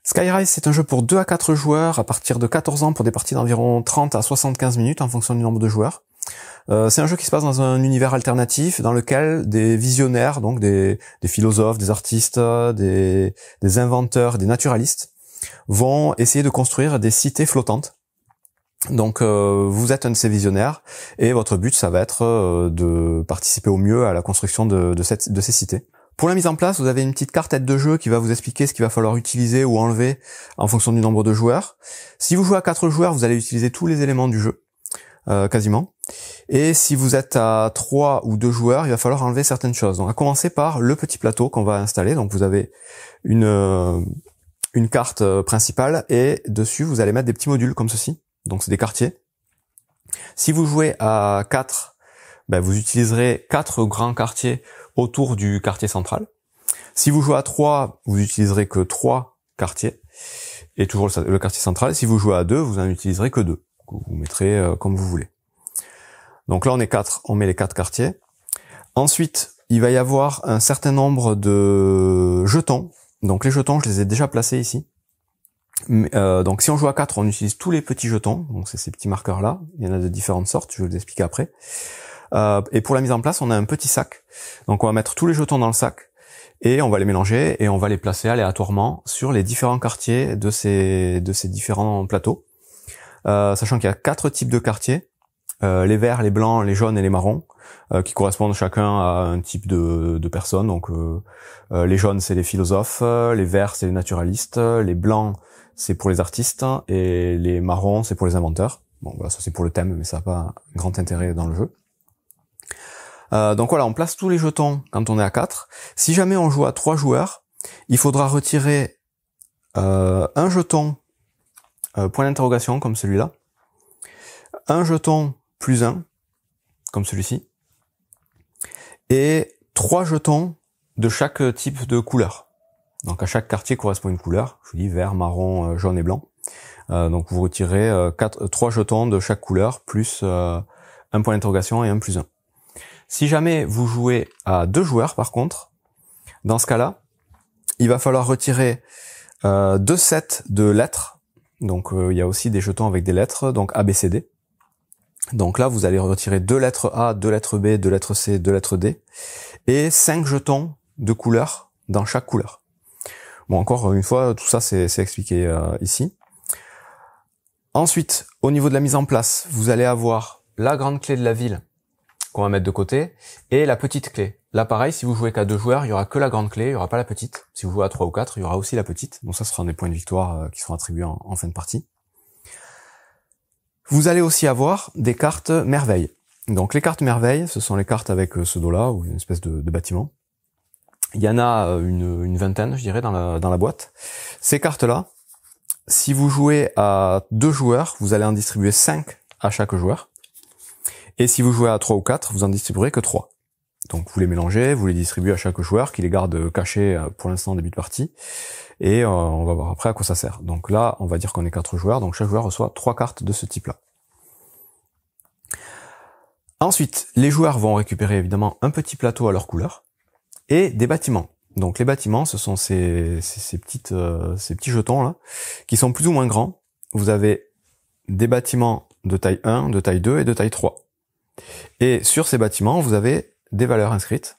Skyrise, c'est un jeu pour 2 à 4 joueurs à partir de 14 ans pour des parties d'environ 30 à 75 minutes en fonction du nombre de joueurs. C'est un jeu qui se passe dans un univers alternatif dans lequel des visionnaires, donc des philosophes, des artistes, des inventeurs, des naturalistes, vont essayer de construire des cités flottantes. Donc vous êtes un de ces visionnaires et votre but ça va être de participer au mieux à la construction de ces cités. Pour la mise en place, vous avez une petite carte aide de jeu qui va vous expliquer ce qu'il va falloir utiliser ou enlever en fonction du nombre de joueurs. Si vous jouez à 4 joueurs, vous allez utiliser tous les éléments du jeu, quasiment. Et si vous êtes à 3 ou 2 joueurs, il va falloir enlever certaines choses. Donc à commencer par le petit plateau qu'on va installer. Donc vous avez une carte principale et dessus vous allez mettre des petits modules comme ceci. Donc c'est des quartiers. Si vous jouez à 4, vous utiliserez 4 grands quartiers autour du quartier central. Si vous jouez à 3, vous utiliserez que 3 quartiers, et toujours le quartier central. Si vous jouez à 2, vous en utiliserez que 2. Vous mettrez comme vous voulez. Donc là on est 4, on met les 4 quartiers. Ensuite, il va y avoir un certain nombre de jetons. Donc les jetons, je les ai déjà placés ici. Donc si on joue à 4, on utilise tous les petits jetons. Donc c'est ces petits marqueurs là. Il y en a de différentes sortes, je vais vous expliquer après. Et pour la mise en place, on a un petit sac. Donc on va mettre tous les jetons dans le sac et on va les mélanger et on va les placer aléatoirement sur les différents quartiers de ces différents plateaux. Sachant qu'il y a 4 types de quartiers, les verts, les blancs, les jaunes et les marrons, qui correspondent chacun à un type de personnes. Donc les jaunes c'est les philosophes, les verts c'est les naturalistes, les blancs c'est pour les artistes et les marrons c'est pour les inventeurs. Bon voilà, ça c'est pour le thème, mais ça n'a pas un grand intérêt dans le jeu. Donc voilà, on place tous les jetons quand on est à 4. Si jamais on joue à 3 joueurs, il faudra retirer un jeton point d'interrogation comme celui-là, un jeton plus 1 comme celui-ci, et 3 jetons de chaque type de couleur. Donc à chaque quartier correspond une couleur, je vous dis vert, marron, jaune et blanc. Donc vous retirez 3 jetons de chaque couleur, plus un point d'interrogation et un plus 1. Si jamais vous jouez à 2 joueurs par contre, dans ce cas-là, il va falloir retirer 2 sets de lettres. Donc il y a aussi des jetons avec des lettres, donc A, B, C, D. Donc là, vous allez retirer 2 lettres A, 2 lettres B, 2 lettres C, 2 lettres D, et 5 jetons de couleur dans chaque couleur. Bon, encore une fois, tout ça c'est expliqué ici. Ensuite, au niveau de la mise en place, vous allez avoir la grande clé de la ville qu'on va mettre de côté, et la petite clé. Là, pareil, si vous jouez qu'à 2 joueurs, il y aura que la grande clé, il y aura pas la petite. Si vous jouez à 3 ou 4, il y aura aussi la petite. Donc ça sera des points de victoire qui seront attribués en fin de partie. Vous allez aussi avoir des cartes merveilles. Donc les cartes merveilles, ce sont les cartes avec ce dos-là, ou une espèce de bâtiment. Il y en a une vingtaine, je dirais, dans la boîte. Ces cartes-là, si vous jouez à 2 joueurs, vous allez en distribuer 5 à chaque joueur. Et si vous jouez à 3 ou 4, vous en distribuerez que 3. Donc vous les mélangez, vous les distribuez à chaque joueur, qui les garde cachés pour l'instant en début de partie. Et on va voir après à quoi ça sert. Donc là, on va dire qu'on est 4 joueurs, donc chaque joueur reçoit 3 cartes de ce type-là. Ensuite, les joueurs vont récupérer évidemment un petit plateau à leur couleur et des bâtiments. Donc les bâtiments, ce sont ces petits jetons là, qui sont plus ou moins grands. Vous avez des bâtiments de taille 1, de taille 2 et de taille 3. Et sur ces bâtiments, vous avez des valeurs inscrites.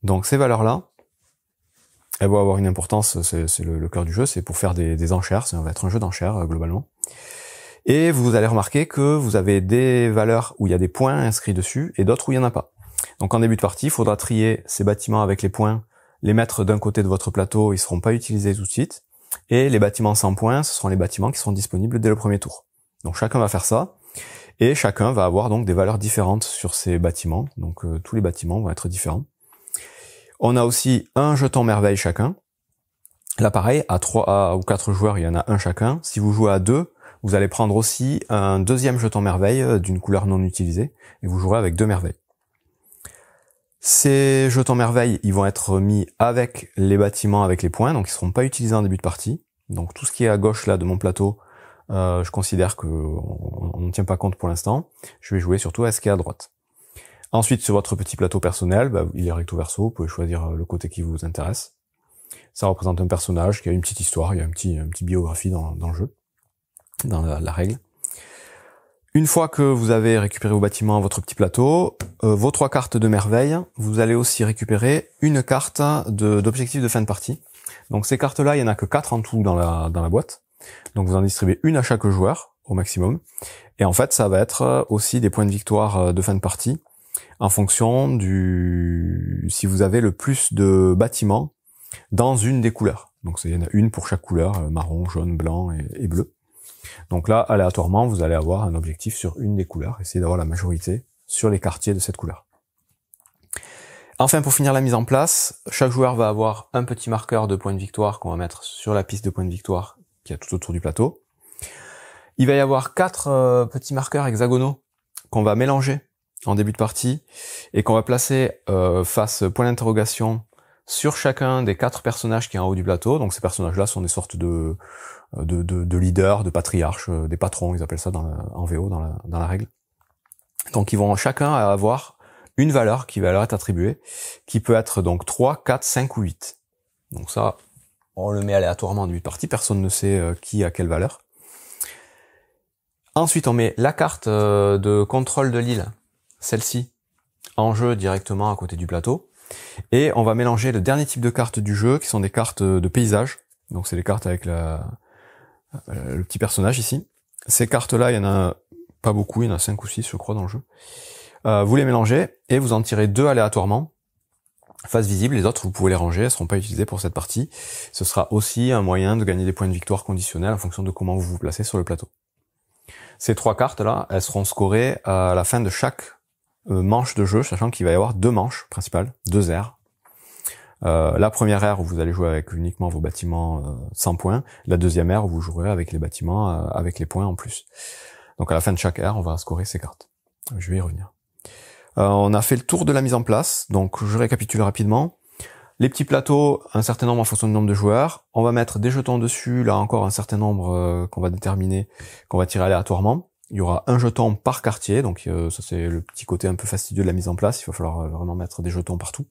Donc ces valeurs-là, elles vont avoir une importance, c'est le cœur du jeu, c'est pour faire des enchères, ça va être un jeu d'enchères globalement. Et vous allez remarquer que vous avez des valeurs où il y a des points inscrits dessus et d'autres où il n'y en a pas. Donc en début de partie, il faudra trier ces bâtiments avec les points, les mettre d'un côté de votre plateau, ils ne seront pas utilisés tout de suite. Et les bâtiments sans points, ce seront les bâtiments qui seront disponibles dès le premier tour. Donc chacun va faire ça. Et chacun va avoir donc des valeurs différentes sur ces bâtiments. Donc tous les bâtiments vont être différents. On a aussi un jeton merveille chacun. Là pareil, à 3 ou 4 joueurs, il y en a un chacun. Si vous jouez à 2, vous allez prendre aussi un deuxième jeton merveille d'une couleur non utilisée. Et vous jouerez avec 2 merveilles. Ces jetons merveilles, ils vont être mis avec les bâtiments, avec les points. Donc ils ne seront pas utilisés en début de partie. Donc tout ce qui est à gauche là de mon plateau, je considère qu'on ne tient pas compte pour l'instant. Je vais jouer surtout à ce qui est à droite. Ensuite, sur votre petit plateau personnel, il est recto verso, vous pouvez choisir le côté qui vous intéresse. Ça représente un personnage qui a une petite histoire, il y a un petit biographie dans le jeu, dans la règle. Une fois que vous avez récupéré vos bâtiments, votre petit plateau, vos 3 cartes de merveille, vous allez aussi récupérer une carte d'objectif de fin de partie. Donc ces cartes-là, il y en a que 4 en tout dans la boîte. Donc vous en distribuez une à chaque joueur au maximum. Et en fait, ça va être aussi des points de victoire de fin de partie en fonction si vous avez le plus de bâtiments dans une des couleurs. Donc il y en a une pour chaque couleur, marron, jaune, blanc et bleu. Donc là, aléatoirement, vous allez avoir un objectif sur une des couleurs, essayer d'avoir la majorité sur les quartiers de cette couleur. Enfin, pour finir la mise en place, chaque joueur va avoir un petit marqueur de points de victoire qu'on va mettre sur la piste de points de victoire qui est tout autour du plateau. Il va y avoir 4 petits marqueurs hexagonaux qu'on va mélanger en début de partie et qu'on va placer face point d'interrogation sur chacun des 4 personnages qui est en haut du plateau. Donc ces personnages-là sont des sortes de leaders, de patriarches, des patrons, ils appellent ça en VO dans la règle. Donc ils vont chacun avoir une valeur qui va leur être attribuée, qui peut être donc 3, 4, 5 ou 8. Donc ça, on le met aléatoirement en début de partie, personne ne sait qui a quelle valeur. Ensuite, on met la carte de contrôle de l'île, celle-ci, en jeu directement à côté du plateau. Et on va mélanger le dernier type de cartes du jeu, qui sont des cartes de paysage. Donc c'est les cartes avec le petit personnage ici. Ces cartes-là, il y en a pas beaucoup, il y en a 5 ou 6 je crois dans le jeu. Vous les mélangez et vous en tirez 2 aléatoirement, face visible, les autres vous pouvez les ranger, elles seront pas utilisées pour cette partie. Ce sera aussi un moyen de gagner des points de victoire conditionnels en fonction de comment vous vous placez sur le plateau. Ces 3 cartes-là, elles seront scorées à la fin de chaque manche de jeu, sachant qu'il va y avoir 2 manches principales, 2 aires. La première ère où vous allez jouer avec uniquement vos bâtiments sans points, la deuxième ère où vous jouerez avec les bâtiments avec les points en plus. Donc à la fin de chaque ère, on va scorer ces cartes. Je vais y revenir. On a fait le tour de la mise en place, donc je récapitule rapidement. Les petits plateaux, un certain nombre en fonction du nombre de joueurs. On va mettre des jetons dessus, là encore un certain nombre qu'on va déterminer, qu'on va tirer aléatoirement. Il y aura un jeton par quartier, donc ça c'est le petit côté un peu fastidieux de la mise en place, il va falloir vraiment mettre des jetons partout.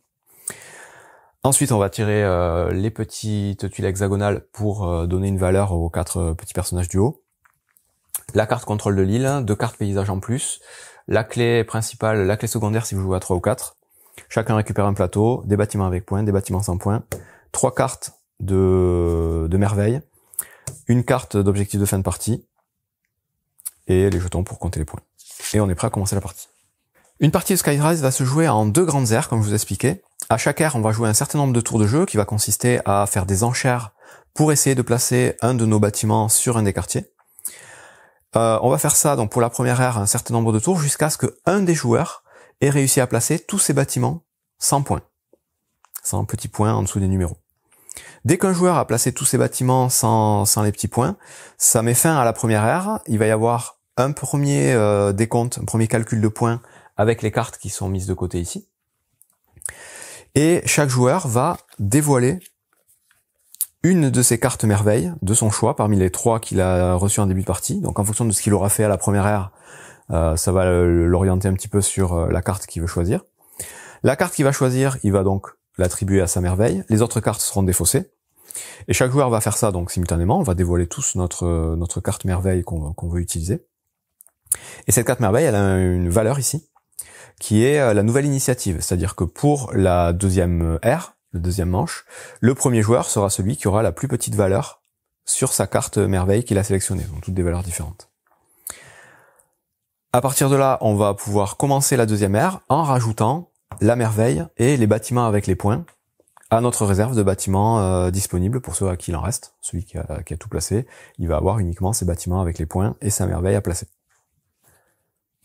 Ensuite, on va tirer les petites tuiles hexagonales pour donner une valeur aux 4 petits personnages du haut. La carte contrôle de l'île, 2 cartes paysage en plus. La clé principale, la clé secondaire si vous jouez à 3 ou 4. Chacun récupère un plateau, des bâtiments avec points, des bâtiments sans points. 3 cartes de merveille. Une carte d'objectif de fin de partie. Et les jetons pour compter les points. Et on est prêt à commencer la partie. Une partie de Skyrise va se jouer en 2 grandes aires, comme je vous ai expliqué. À chaque aire, on va jouer un certain nombre de tours de jeu qui va consister à faire des enchères pour essayer de placer un de nos bâtiments sur un des quartiers. On va faire ça donc pour la première ère un certain nombre de tours jusqu'à ce qu'un des joueurs ait réussi à placer tous ses bâtiments sans points. Sans petits points en dessous des numéros. Dès qu'un joueur a placé tous ses bâtiments sans les petits points, ça met fin à la première ère. Il va y avoir un premier décompte, un premier calcul de points avec les cartes qui sont mises de côté ici. Et chaque joueur va dévoiler une de ses cartes merveilles de son choix parmi les 3 qu'il a reçues en début de partie. Donc en fonction de ce qu'il aura fait à la première ère, ça va l'orienter un petit peu sur la carte qu'il veut choisir. La carte qu'il va choisir, il va donc l'attribuer à sa merveille. Les autres cartes seront défaussées. Et chaque joueur va faire ça donc simultanément. On va dévoiler tous notre carte merveille qu'on veut utiliser. Et cette carte merveille, elle a une valeur ici, qui est la nouvelle initiative. C'est-à-dire que pour la deuxième ère, le deuxième manche, le premier joueur sera celui qui aura la plus petite valeur sur sa carte merveille qu'il a sélectionnée. Donc toutes des valeurs différentes. À partir de là, on va pouvoir commencer la deuxième ère en rajoutant la merveille et les bâtiments avec les points à notre réserve de bâtiments disponibles pour ceux à qui il en reste. Celui qui a tout placé, il va avoir uniquement ses bâtiments avec les points et sa merveille à placer.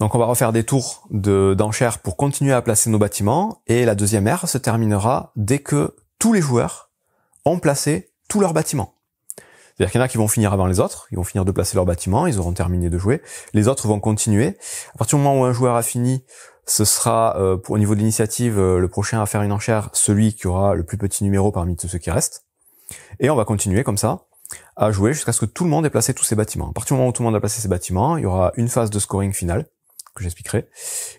Donc on va refaire des tours d'enchères pour continuer à placer nos bâtiments, et la deuxième ère se terminera dès que tous les joueurs ont placé tous leurs bâtiments. C'est-à-dire qu'il y en a qui vont finir avant les autres, ils vont finir de placer leurs bâtiments, ils auront terminé de jouer, les autres vont continuer. À partir du moment où un joueur a fini, ce sera au niveau de l'initiative le prochain à faire une enchère, celui qui aura le plus petit numéro parmi tous ceux qui restent. Et on va continuer comme ça à jouer jusqu'à ce que tout le monde ait placé tous ses bâtiments. À partir du moment où tout le monde a placé ses bâtiments, il y aura une phase de scoring finale que j'expliquerai,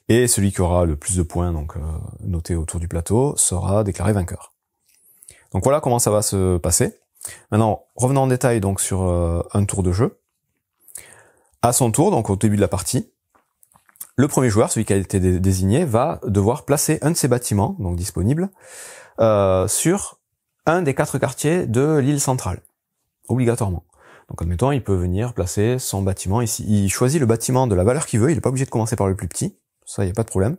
et celui qui aura le plus de points donc notés autour du plateau sera déclaré vainqueur. Donc voilà comment ça va se passer. Maintenant, revenons en détail donc sur un tour de jeu. À son tour, donc au début de la partie, le premier joueur, celui qui a été désigné, va devoir placer un de ses bâtiments, donc disponibles, sur un des 4 quartiers de l'île centrale, obligatoirement. Donc admettons, il peut venir placer son bâtiment ici. Il choisit le bâtiment de la valeur qu'il veut, il n'est pas obligé de commencer par le plus petit, ça, il n'y a pas de problème.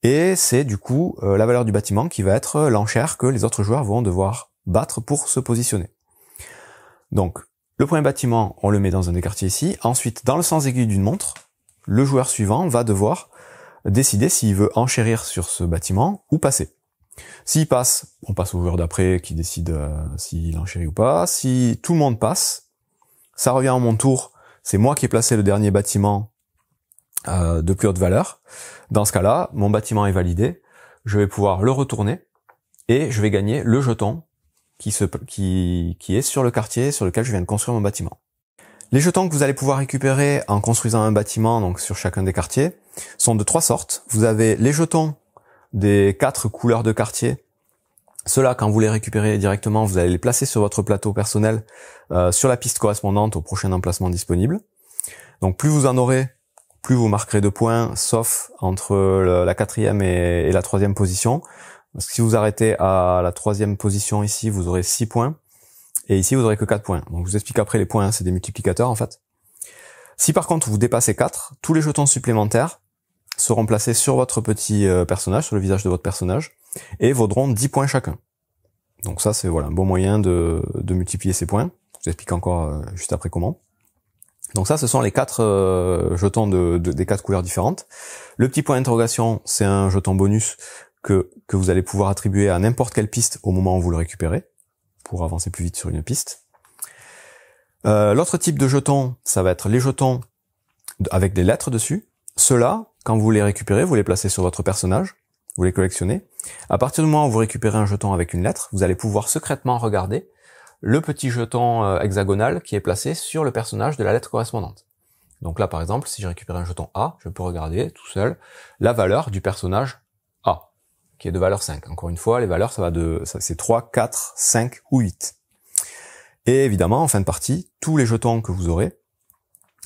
Et c'est du coup la valeur du bâtiment qui va être l'enchère que les autres joueurs vont devoir battre pour se positionner. Donc, le premier bâtiment, on le met dans un des quartiers ici. Ensuite, dans le sens aiguille d'une montre, le joueur suivant va devoir décider s'il veut enchérir sur ce bâtiment ou passer. S'il passe, on passe au joueur d'après qui décide s'il enchérit ou pas. Si tout le monde passe, ça revient à mon tour. C'est moi qui ai placé le dernier bâtiment de plus haute valeur. Dans ce cas-là, mon bâtiment est validé. Je vais pouvoir le retourner et je vais gagner le jeton qui est sur le quartier sur lequel je viens de construire mon bâtiment. Les jetons que vous allez pouvoir récupérer en construisant un bâtiment, donc sur chacun des quartiers, sont de 3 sortes. Vous avez les jetons des 4 couleurs de quartier. Ceux-là, quand vous les récupérez directement, vous allez les placer sur votre plateau personnel, sur la piste correspondante au prochain emplacement disponible. Donc plus vous en aurez, plus vous marquerez de points, sauf entre la 4e et la 3e position. Parce que si vous arrêtez à la 3e position ici, vous aurez 6 points. Et ici, vous aurez que 4 points. Donc je vous explique après les points, c'est des multiplicateurs en fait. Si par contre vous dépassez 4, tous les jetons supplémentaires seront placés sur votre petit personnage, sur le visage de votre personnage, et vaudront 10 points chacun. Donc ça, c'est voilà un bon moyen de multiplier ces points. Je vous explique encore juste après comment. Donc ça, ce sont les 4 jetons des 4 couleurs différentes. Le petit point d'interrogation, c'est un jeton bonus que vous allez pouvoir attribuer à n'importe quelle piste au moment où vous le récupérez, pour avancer plus vite sur une piste. L'autre type de jeton, ça va être les jetons avec des lettres dessus. Ceux-là, quand vous les récupérez, vous les placez sur votre personnage, vous les collectionnez. À partir du moment où vous récupérez un jeton avec une lettre, vous allez pouvoir secrètement regarder le petit jeton hexagonal qui est placé sur le personnage de la lettre correspondante. Donc là, par exemple, si j'ai récupéré un jeton A, je peux regarder tout seul la valeur du personnage A, qui est de valeur 5. Encore une fois, les valeurs, c'est 3, 4, 5 ou 8. Et évidemment, en fin de partie, tous les jetons que vous aurez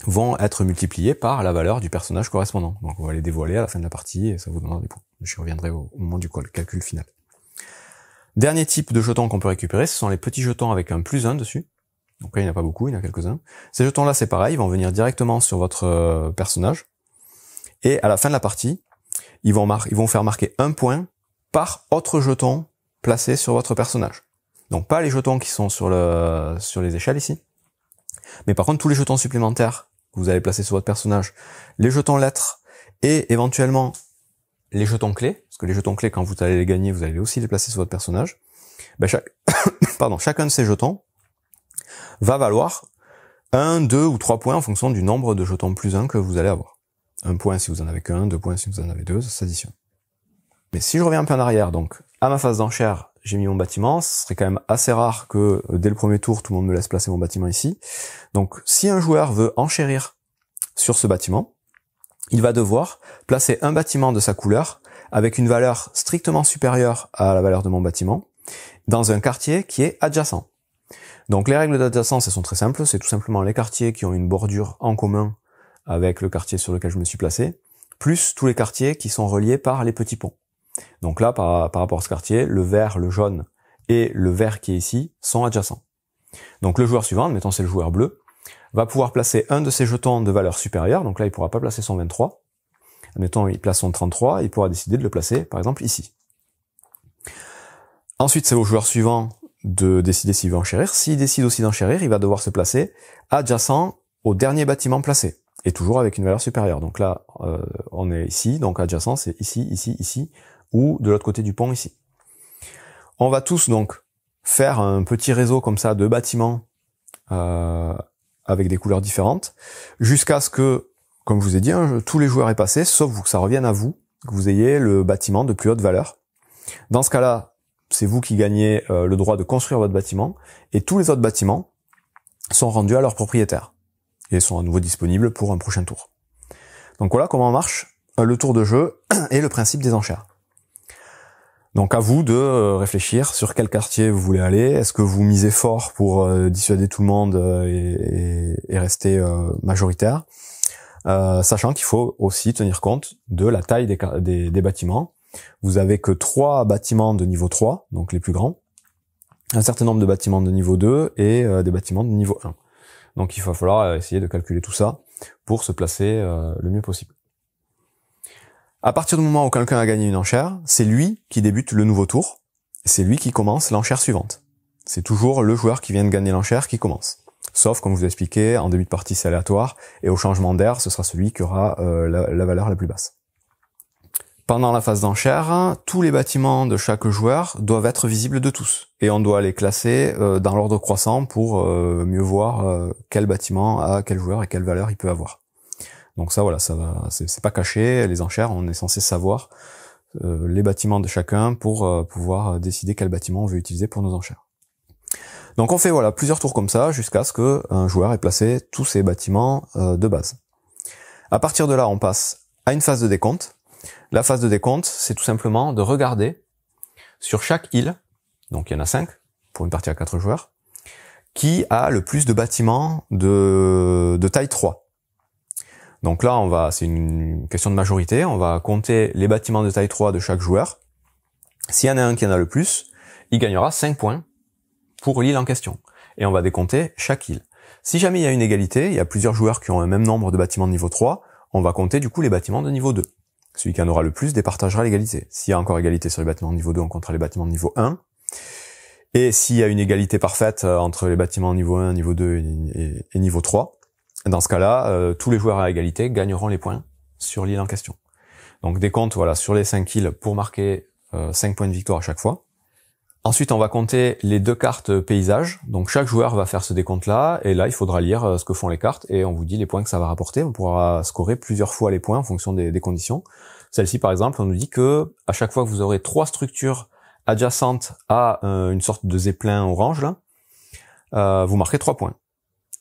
vont être multipliés par la valeur du personnage correspondant. Donc on va les dévoiler à la fin de la partie et ça vous donnera des points. Je reviendrai au moment du calcul final. Dernier type de jetons qu'on peut récupérer, ce sont les petits jetons avec un +1 dessus. Donc là, il n'y en a pas beaucoup, il y en a quelques-uns. Ces jetons-là, c'est pareil, ils vont venir directement sur votre personnage. Et à la fin de la partie, ils vont faire marquer 1 point par autre jeton placé sur votre personnage. Donc pas les jetons qui sont sur les échelles ici, mais par contre tous les jetons supplémentaires que vous allez placer sur votre personnage, les jetons lettres et éventuellement les jetons clés, parce que les jetons clés, quand vous allez les gagner, vous allez aussi les placer sur votre personnage. Ben chacun de ces jetons va valoir 1, 2 ou 3 points en fonction du nombre de jetons +1 que vous allez avoir. 1 point si vous en avez qu'un, 2 points si vous en avez 2, ça s'additionne. Mais si je reviens un peu en arrière, donc à ma phase d'enchère, j'ai mis mon bâtiment, ce serait quand même assez rare que dès le premier tour, tout le monde me laisse placer mon bâtiment ici. Donc si un joueur veut enchérir sur ce bâtiment, il va devoir placer un bâtiment de sa couleur avec une valeur strictement supérieure à la valeur de mon bâtiment dans un quartier qui est adjacent. Donc les règles d'adjacence, elles sont très simples, c'est tout simplement les quartiers qui ont une bordure en commun avec le quartier sur lequel je me suis placé, plus tous les quartiers qui sont reliés par les petits ponts. Donc là, par rapport à ce quartier, le vert, le jaune et le vert qui est ici sont adjacents. Donc le joueur suivant, admettons c'est le joueur bleu, va pouvoir placer un de ses jetons de valeur supérieure, donc là il pourra pas placer son 23, admettons il place son 33, il pourra décider de le placer par exemple ici. Ensuite c'est au joueur suivant de décider s'il veut enchérir. S'il décide aussi d'enchérir, il va devoir se placer adjacent au dernier bâtiment placé, et toujours avec une valeur supérieure. Donc là on est ici, donc adjacent c'est ici, ici, ici, ou de l'autre côté du pont ici. On va tous donc faire un petit réseau comme ça de bâtiments avec des couleurs différentes, jusqu'à ce que, comme je vous ai dit, tous les joueurs aient passé, sauf que ça revienne à vous, que vous ayez le bâtiment de plus haute valeur. Dans ce cas-là, c'est vous qui gagnez le droit de construire votre bâtiment, et tous les autres bâtiments sont rendus à leurs propriétaires, et sont à nouveau disponibles pour un prochain tour. Donc voilà comment marche le tour de jeu et le principe des enchères. Donc à vous de réfléchir sur quel quartier vous voulez aller. Est-ce que vous misez fort pour dissuader tout le monde et rester majoritaire, sachant qu'il faut aussi tenir compte de la taille des bâtiments. Vous avez que 3 bâtiments de niveau 3, donc les plus grands, un certain nombre de bâtiments de niveau 2 et des bâtiments de niveau 1. Donc il va falloir essayer de calculer tout ça pour se placer le mieux possible. À partir du moment où quelqu'un a gagné une enchère, c'est lui qui débute le nouveau tour, et c'est lui qui commence l'enchère suivante. C'est toujours le joueur qui vient de gagner l'enchère qui commence. Sauf, comme je vous ai expliqué, en début de partie c'est aléatoire, et au changement d'air, ce sera celui qui aura la valeur la plus basse. Pendant la phase d'enchère, tous les bâtiments de chaque joueur doivent être visibles de tous, et on doit les classer dans l'ordre croissant pour mieux voir quel bâtiment a quel joueur et quelle valeur il peut avoir. Donc ça, voilà, ça va, c'est pas caché. Les enchères, on est censé savoir les bâtiments de chacun pour pouvoir décider quel bâtiment on veut utiliser pour nos enchères. Donc on fait voilà plusieurs tours comme ça jusqu'à ce que un joueur ait placé tous ses bâtiments de base. À partir de là, on passe à une phase de décompte. La phase de décompte, c'est tout simplement de regarder sur chaque île, donc il y en a 5 pour une partie à 4 joueurs, qui a le plus de bâtiments de taille 3. Donc là, c'est une question de majorité, on va compter les bâtiments de taille 3 de chaque joueur. S'il y en a un qui en a le plus, il gagnera 5 points pour l'île en question. Et on va décompter chaque île. Si jamais il y a une égalité, il y a plusieurs joueurs qui ont un même nombre de bâtiments de niveau 3, on va compter du coup les bâtiments de niveau 2. Celui qui en aura le plus départagera l'égalité. S'il y a encore égalité sur les bâtiments de niveau 2, on comptera les bâtiments de niveau 1. Et s'il y a une égalité parfaite entre les bâtiments niveau 1, niveau 2 et niveau 3, dans ce cas-là, tous les joueurs à égalité gagneront les points sur l'île en question. Donc décompte voilà, sur les 5 îles pour marquer 5 points de victoire à chaque fois. Ensuite, on va compter les 2 cartes paysages. Donc chaque joueur va faire ce décompte-là, et là, il faudra lire ce que font les cartes, et on vous dit les points que ça va rapporter. On pourra scorer plusieurs fois les points en fonction des conditions. Celle-ci, par exemple, on nous dit que à chaque fois que vous aurez 3 structures adjacentes à une sorte de zeppelin orange, là, vous marquez 3 points.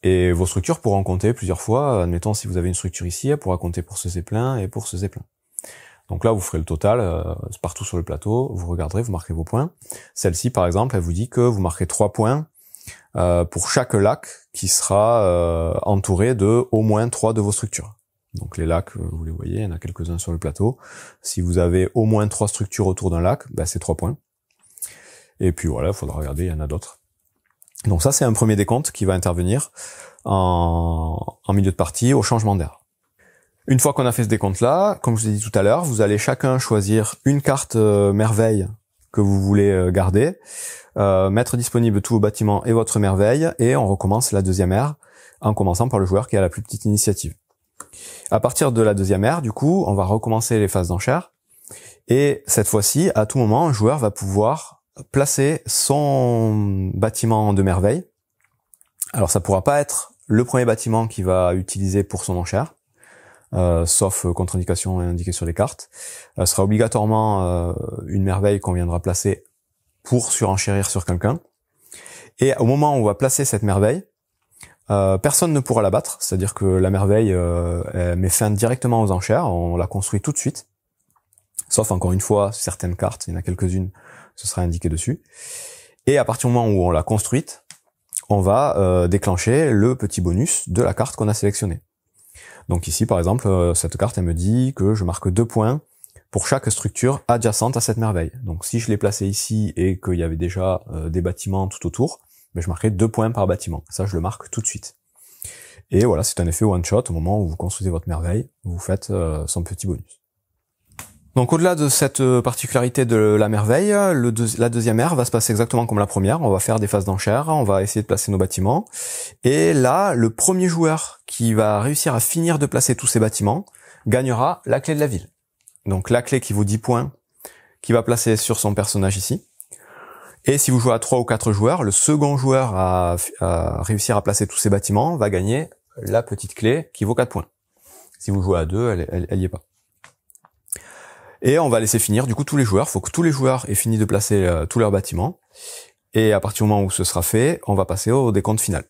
Et vos structures pourront compter plusieurs fois. Admettons, si vous avez une structure ici, elle pourra compter pour ce zeppelin et pour ce zeppelin. Donc là, vous ferez le total partout sur le plateau, vous regarderez, vous marquez vos points. Celle-ci, par exemple, elle vous dit que vous marquez 3 points pour chaque lac qui sera entouré de au moins 3 de vos structures. Donc les lacs, vous les voyez, il y en a quelques-uns sur le plateau. Si vous avez au moins 3 structures autour d'un lac, c'est 3 points. Et puis voilà, il faudra regarder, il y en a d'autres. Donc ça, c'est un premier décompte qui va intervenir en milieu de partie au changement d'air. Une fois qu'on a fait ce décompte-là, comme je vous ai dit tout à l'heure, vous allez chacun choisir une carte merveille que vous voulez garder, mettre disponible tous vos bâtiments et votre merveille, et on recommence la deuxième ère en commençant par le joueur qui a la plus petite initiative. À partir de la deuxième ère, du coup, on va recommencer les phases d'enchères, et cette fois-ci, à tout moment, un joueur va pouvoir placer son bâtiment de merveille. Alors ça pourra pas être le premier bâtiment qu'il va utiliser pour son enchère, sauf contre-indication indiquée sur les cartes. Ce sera obligatoirement une merveille qu'on viendra placer pour surenchérir sur quelqu'un. Et au moment où on va placer cette merveille, personne ne pourra la battre, c'est-à-dire que la merveille elle met fin directement aux enchères, on la construit tout de suite. Sauf encore une fois, certaines cartes, il y en a quelques-unes, ce sera indiqué dessus. Et à partir du moment où on l'a construite, on va déclencher le petit bonus de la carte qu'on a sélectionnée. Donc ici, par exemple, cette carte, elle me dit que je marque 2 points pour chaque structure adjacente à cette merveille. Donc si je l'ai placée ici et qu'il y avait déjà des bâtiments tout autour, je marquerai 2 points par bâtiment. Ça, je le marque tout de suite. Et voilà, c'est un effet one-shot. Au moment où vous construisez votre merveille, vous faites son petit bonus. Donc au-delà de cette particularité de la merveille, la deuxième ère va se passer exactement comme la première. On va faire des phases d'enchères, on va essayer de placer nos bâtiments. Et là, le premier joueur qui va réussir à finir de placer tous ses bâtiments gagnera la clé de la ville. Donc la clé qui vaut 10 points, qui va placer sur son personnage ici. Et si vous jouez à 3 ou 4 joueurs, le second joueur à réussir à placer tous ses bâtiments va gagner la petite clé qui vaut 4 points. Si vous jouez à 2, elle y est pas. Et on va laisser finir du coup tous les joueurs. Il faut que tous les joueurs aient fini de placer tous leurs bâtiments. Et à partir du moment où ce sera fait, on va passer au décompte final.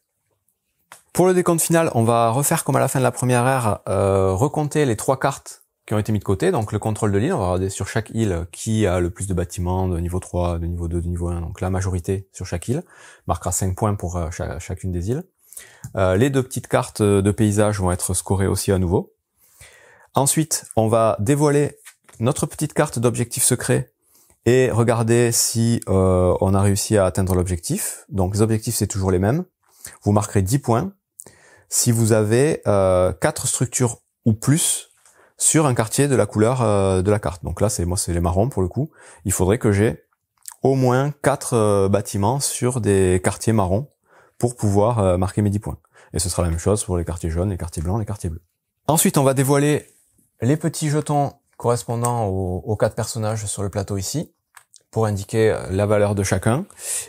Pour le décompte final, on va refaire comme à la fin de la première ère, recompter les 3 cartes qui ont été mis de côté. Donc le contrôle de l'île, on va regarder sur chaque île qui a le plus de bâtiments de niveau 3, de niveau 2, de niveau 1. Donc la majorité sur chaque île marquera 5 points pour chacune des îles. Les 2 petites cartes de paysage vont être scorées aussi à nouveau. Ensuite, on va dévoiler notre petite carte d'objectif secret et regarder si on a réussi à atteindre l'objectif. Donc les objectifs, c'est toujours les mêmes. Vous marquerez 10 points si vous avez 4 structures ou plus sur un quartier de la couleur de la carte. Donc là, c'est les marrons pour le coup. Il faudrait que j'ai au moins 4 bâtiments sur des quartiers marrons pour pouvoir marquer mes 10 points. Et ce sera la même chose pour les quartiers jaunes, les quartiers blancs, les quartiers bleus. Ensuite, on va dévoiler les petits jetons correspondant aux 4 personnages sur le plateau ici, pour indiquer la valeur de chacun.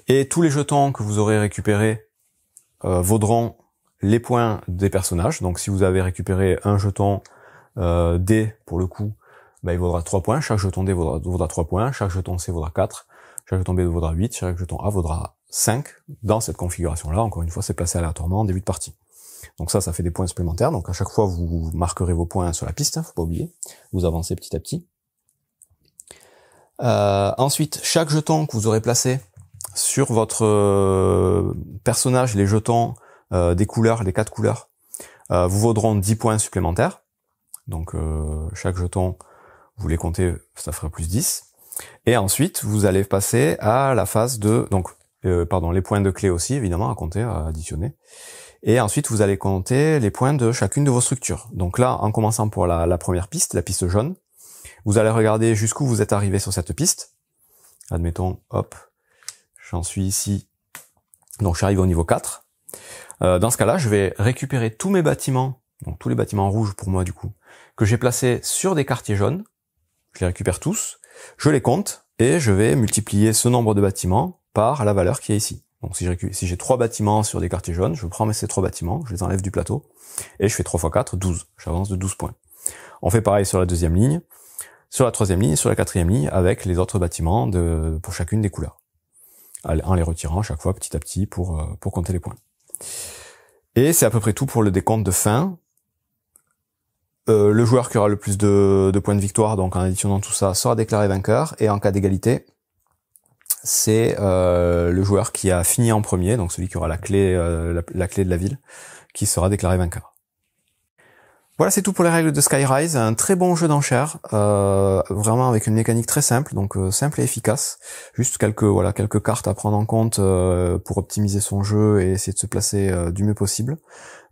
Et tous les jetons que vous aurez récupérés vaudront les points des personnages. Donc si vous avez récupéré un jeton D, pour le coup, il vaudra 3 points. Chaque jeton D vaudra 3 points. Chaque jeton C vaudra 4. Chaque jeton B vaudra 8. Chaque jeton A vaudra 5. Dans cette configuration-là, encore une fois, c'est placé aléatoirement en début de partie. Donc ça fait des points supplémentaires. Donc à chaque fois, vous marquerez vos points sur la piste, faut pas oublier. Vous avancez petit à petit. Ensuite, chaque jeton que vous aurez placé sur votre personnage, les jetons des couleurs, les 4 couleurs, vous vaudront 10 points supplémentaires. Donc chaque jeton, vous les comptez, ça fera plus 10. Et ensuite, vous allez passer à la phase de... les points de clé aussi, évidemment, à compter, à additionner. Et ensuite, vous allez compter les points de chacune de vos structures. Donc là, en commençant pour la première piste, la piste jaune, vous allez regarder jusqu'où vous êtes arrivé sur cette piste. Admettons, hop, j'en suis ici. Donc je suis arrivé au niveau 4. Dans ce cas-là, je vais récupérer tous mes bâtiments, donc tous les bâtiments rouges pour moi du coup, que j'ai placés sur des quartiers jaunes. Je les récupère tous, je les compte et je vais multiplier ce nombre de bâtiments par la valeur qui est ici. Donc si j'ai 3 bâtiments sur des quartiers jaunes, je prends ces 3 bâtiments, je les enlève du plateau et je fais 3 x 4, 12. J'avance de 12 points. On fait pareil sur la deuxième ligne, sur la troisième ligne et sur la quatrième ligne avec les autres bâtiments pour chacune des couleurs. En les retirant chaque fois petit à petit pour compter les points. Et c'est à peu près tout pour le décompte de fin. Le joueur qui aura le plus de points de victoire, donc en additionnant tout ça, sera déclaré vainqueur. Et en cas d'égalité, c'est le joueur qui a fini en premier, donc celui qui aura la clé de la ville, qui sera déclaré vainqueur. Voilà, c'est tout pour les règles de Skyrise. Un très bon jeu d'enchères, vraiment avec une mécanique très simple, donc simple et efficace. Juste quelques cartes à prendre en compte pour optimiser son jeu et essayer de se placer du mieux possible.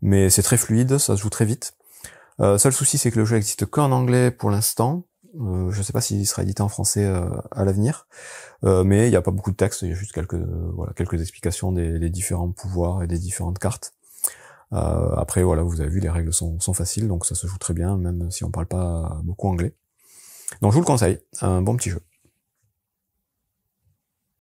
Mais c'est très fluide, ça se joue très vite. Seul souci, c'est que le jeu n'existe qu'en anglais pour l'instant. Je sais pas s'il sera édité en français à l'avenir, mais il n'y a pas beaucoup de texte. Il y a juste quelques explications des différents pouvoirs et des différentes cartes. Après, vous avez vu, les règles sont faciles, donc ça se joue très bien, même si on parle pas beaucoup anglais. Donc je vous le conseille, un bon petit jeu.